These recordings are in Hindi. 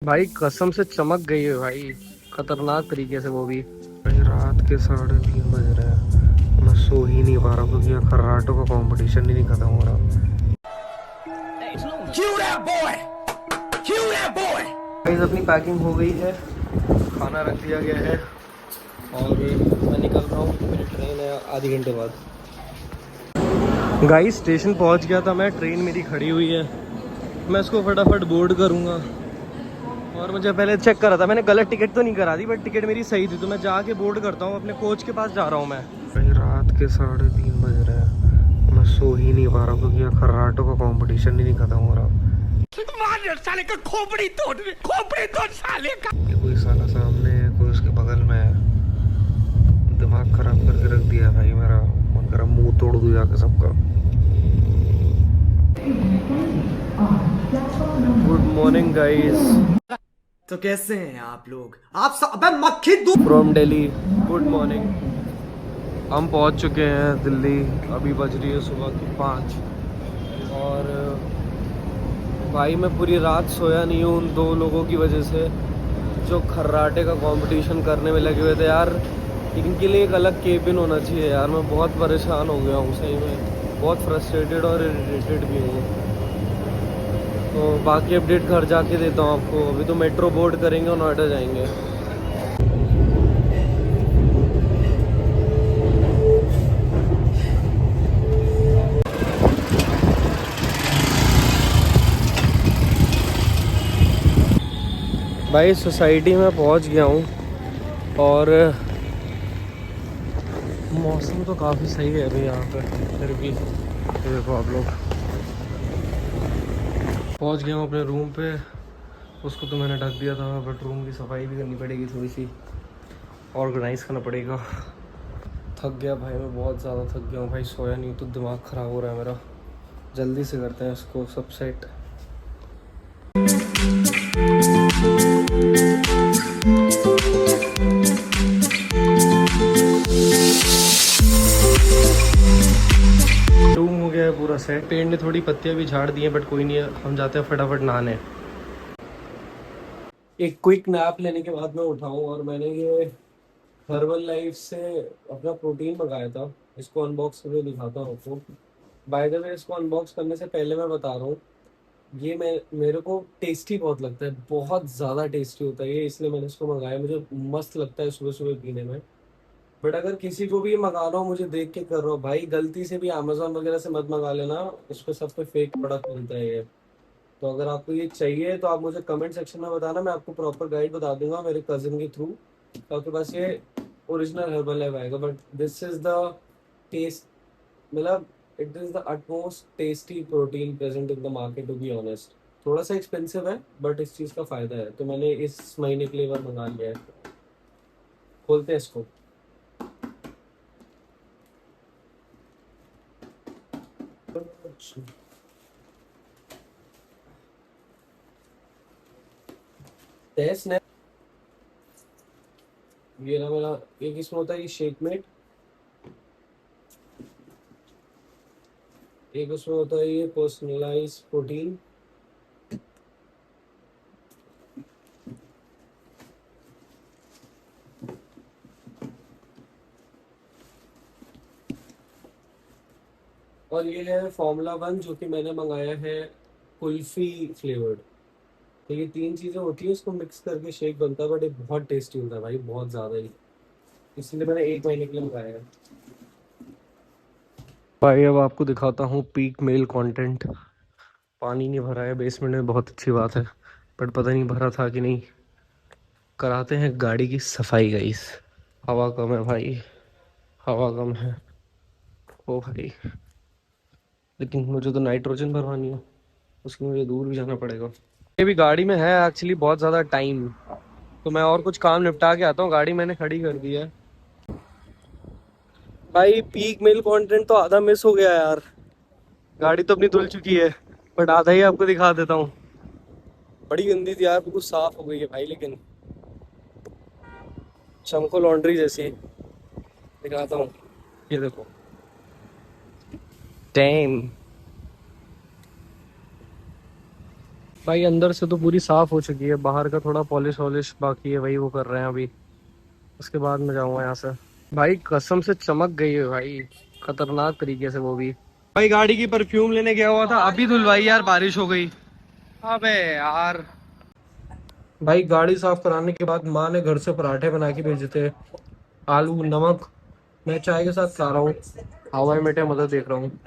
भाई कसम से चमक गई है भाई, खतरनाक तरीके से वो भी। भाई रात के 3:30 बज रहे हैं, मैं सो ही नहीं पा रहा क्योंकि यहाँ खर्राटों का कंपटीशन ही नहीं खत्म हो रहा। गाइस अपनी पैकिंग हो गई है, खाना रख दिया गया है और मैं निकल रहा हूँ। मेरी ट्रेन है आधे घंटे बाद। गाइस स्टेशन पहुँच गया था मैं, ट्रेन मेरी खड़ी हुई है, मैं इसको फटाफट बोर्ड करूँगा। और मुझे पहले चेक करा था मैंने, गलत टिकट तो नहीं करा दी बट टिकट मेरी सही थी, तो मैं जाके बोर्ड करता हूँ, अपने कोच के पास जा रहा हूँ मैं। भाई रात के 3:30 बज रहे हैं, मैं सो ही नहीं पा रहा क्योंकि यहाँ खर्राटों का कंपटीशन ही नहीं खत्म हो रहा। साले का खोपड़ी तोड़ साले का। ये कोई साला सामने है, कोई उसके बगल में है, दिमाग खराब करके रख दिया भाई मेरा। मन करा मुंह तोड़ दूं जाके सबका। Good morning guys. तो कैसे हैं आप लोग? आप सब अबे मक्खी दूध फ्रॉम दिल्ली, गुड मॉर्निंग। हम पहुंच चुके हैं दिल्ली, अभी बज रही है सुबह की 5। और भाई मैं पूरी रात सोया नहीं हूँ उन 2 लोगों की वजह से जो खर्राटे का कंपटीशन करने में लगे हुए थे यार। इनके लिए एक अलग केबिन होना चाहिए यार। मैं बहुत परेशान हो गया हूँ सही में, बहुत फ्रस्ट्रेटेड और इरिटेटेड भी हूँ। तो बाकी अपडेट घर जाके देता हूँ आपको। अभी तो मेट्रो बोर्ड करेंगे और नोएडा जाएंगे। भाई सोसाइटी में पहुंच गया हूँ और मौसम तो काफ़ी सही है अभी यहाँ पर। फिर भी देखो आप लोग, पहुंच गया हूँ अपने रूम पे। उसको तो मैंने ढक दिया था बट रूम की सफाई भी करनी पड़ेगी, थोड़ी सी ऑर्गेनाइज करना पड़ेगा। थक गया भाई मैं, बहुत ज़्यादा थक गया हूँ भाई। सोया नहीं तो दिमाग ख़राब हो रहा है मेरा। जल्दी से करते हैं इसको सब सेट। रूम हो गया है पूरा सेट। पेड़ ने थोड़ी पत्तियां भी झाड़ दी हैं बट कोई नहीं है, हम जाते हैं फटाफट नहाने। एक क्विक नैप लेने के बाद मैं उठा हूँ और मैंने ये हर्बल लाइफ से अपना प्रोटीन मंगाया था। इसको अनबॉक्स करके दिखाता हूँ आपको। बाय द वे इसको अनबॉक्स करने से पहले मैं बता रहा हूँ, ये मेरे को टेस्टी बहुत लगता है, बहुत ज़्यादा टेस्टी होता है ये, इसलिए मैंने इसको मंगाया। मुझे मस्त लगता है सुबह सुबह पीने में। बट अगर किसी को भी ये मंगाना हो, मुझे देख के कर रहा हो भाई, गलती से भी अमेजोन वगैरह से मत मंगा लेना। उस पर सब पे फेक प्रोडक्ट मिलता है ये। तो अगर आपको ये चाहिए तो आप मुझे कमेंट सेक्शन में बताना, मैं आपको प्रॉपर गाइड बता दूंगा मेरे कजिन के थ्रू। तो आपके पास ये ओरिजिनल हर्बल लाइफ आएगा। But this is the taste, मतलब it is the utmost tasty protein present in the market to be honest. थोड़ा सा एक्सपेंसिव है बट इस चीज़ का फायदा है, तो मैंने इस महीने के लिए बार मंगा लिया है। खोलते हैं इसको। टेस्ट ने ये ना मेरा, एक इसमें होता है ये शेकमेट, एक उसमें होता है ये पर्सनलाइज प्रोटीन। और ये है Formula 1 जो कि मैंने मंगाया है कुल्फी फ्लेवर्ड। तो ये 3 चीज़ें होती है, इसको मिक्स करके शेक बनता है, बट ये बहुत टेस्टी होता है भाई, बहुत ज़्यादा ही। इसलिए मैंने 1 महीने के लिए मंगाया है। भाई अब आपको दिखाता हूँ पीक मेल कंटेंट। पानी नहीं भरा है बेसमेंट में, बहुत अच्छी बात है, बट पता नहीं भरा था कि नहीं। कराते हैं गाड़ी की सफाई गाइस। हवा कम है भाई, हवा कम है ओ भाई। लेकिन मुझे तो नाइट्रोजन भरवानी है, उसके लिए मुझे दूर भी जाना पड़ेगा। ये भी गाड़ी में है एक्चुअली बहुत ज़्यादा टाइम, तो मैं और कुछ काम निपटा के आता हूँ। गाड़ी मैंने खड़ी कर दी है। भाई पीक मेल कंटेंट तो आधा मिस हो गया यार। गाड़ी तो अपनी धुल चुकी है बट आधा ही आपको दिखा देता हूँ। बड़ी गंदी थी यार, बिल्कुल साफ हो गई है भाई, लेकिन चमको लॉन्ड्री जैसी। दिखाता हूँ, ये देखो। डैम भाई अंदर से तो पूरी साफ हो चुकी है, बाहर का थोड़ा पॉलिश वॉलिश बाकी है, वही वो कर रहे हैं अभी। उसके बाद मैं जाऊंगा यहाँ से। भाई कसम से चमक गई है भाई, खतरनाक तरीके से वो भी। भाई गाड़ी की परफ्यूम लेने गया हुआ था, अभी धुलवाई यार, बारिश हो गई। अबे यार। भाई गाड़ी साफ कराने के बाद माँ ने घर से पराठे बना के भेजे थे, आलू नमक। मैं चाय के साथ खा रहा हूँ, हवाई मेटे मदर देख रहा हूँ।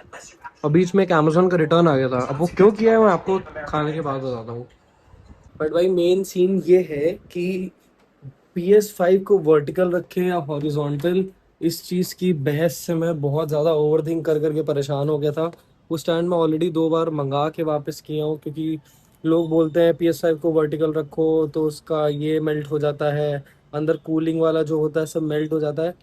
अभी इसमें एक अमेजोन का रिटर्न आ गया था, अब वो क्यों किया है मैं आपको खाने के बाद बताता हूँ। बट भाई मेन सीन ये है कि PS5 को वर्टिकल रखें या हॉरिजॉन्टल, इस चीज़ की बहस से मैं बहुत ज़्यादा ओवरथिंक कर करके परेशान हो गया था। उस स्टैंड में ऑलरेडी 2 बार मंगा के वापस किया हूँ, क्योंकि लोग बोलते हैं PS5 को वर्टिकल रखो तो उसका ये मेल्ट हो जाता है, अंदर कूलिंग वाला जो होता है सब मेल्ट हो जाता है।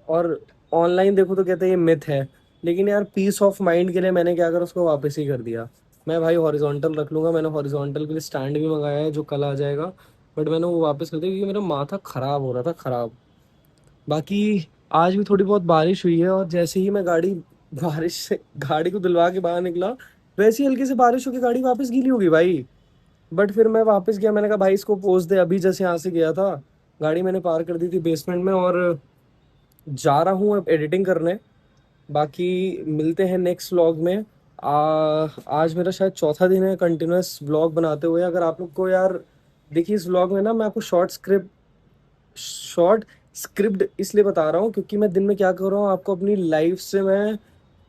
और ऑनलाइन देखो तो कहते हैं ये मिथ है, लेकिन यार पीस ऑफ माइंड के लिए मैंने क्या करा, उसको वापस ही कर दिया। मैं भाई हॉरिजॉन्टल रख लूँगा, मैंने हॉरिजॉन्टल के लिए स्टैंड भी मंगाया है जो कल आ जाएगा। बट मैंने वो वापस कर दिया क्योंकि मेरा माथा ख़राब हो रहा था, ख़राब। बाकी आज भी थोड़ी बहुत बारिश हुई है, और जैसे ही मैं बारिश से गाड़ी को धुलवा के बाहर निकला, वैसे ही हल्की से बारिश होकर गाड़ी वापस गीली हो गई भाई। बट फिर मैं वापस गया, मैंने कहा भाई इसको पोस्ट दे। अभी जैसे यहाँ से गया था, गाड़ी मैंने पार कर दी थी बेसमेंट में, और जा रहा हूँ अब एडिटिंग करने। बाकी मिलते हैं नेक्स्ट व्लॉग में। आज मेरा शायद चौथा दिन है कंटिन्यूस व्लॉग बनाते हुए। अगर आप लोग को यार, देखिए इस व्लॉग में ना मैं आपको शॉर्ट स्क्रिप्ट इसलिए बता रहा हूँ क्योंकि मैं दिन में क्या कर रहा हूँ आपको अपनी लाइफ से मैं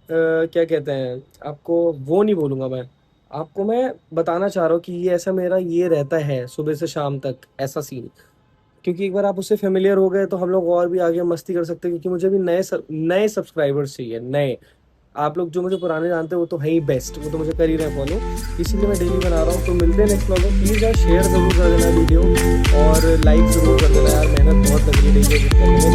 क्या कहते हैं, आपको वो नहीं बोलूँगा मैं। आपको मैं बताना चाह रहा हूँ कि ये ऐसा मेरा ये रहता है सुबह से शाम तक, ऐसा सीन। क्योंकि एक बार आप उससे फेमिलियर हो गए तो हम लोग और भी आगे मस्ती कर सकते हैं, क्योंकि मुझे भी नए सब्सक्राइबर्स चाहिए, नए। आप लोग जो मुझे पुराने जानते हैं वो तो है ही बेस्ट, वो तो मुझे कर ही रहे फॉलो, इसीलिए मैं डेली बना रहा हूँ। तो मिलते हैं नेक्स्ट व्लॉग में। प्लीज़ यार शेयर ज़रूर कर देना वीडियो, और लाइक ज़रूर कर देना यार, मेहनत बहुत लग रही है डेली एडिट करने में।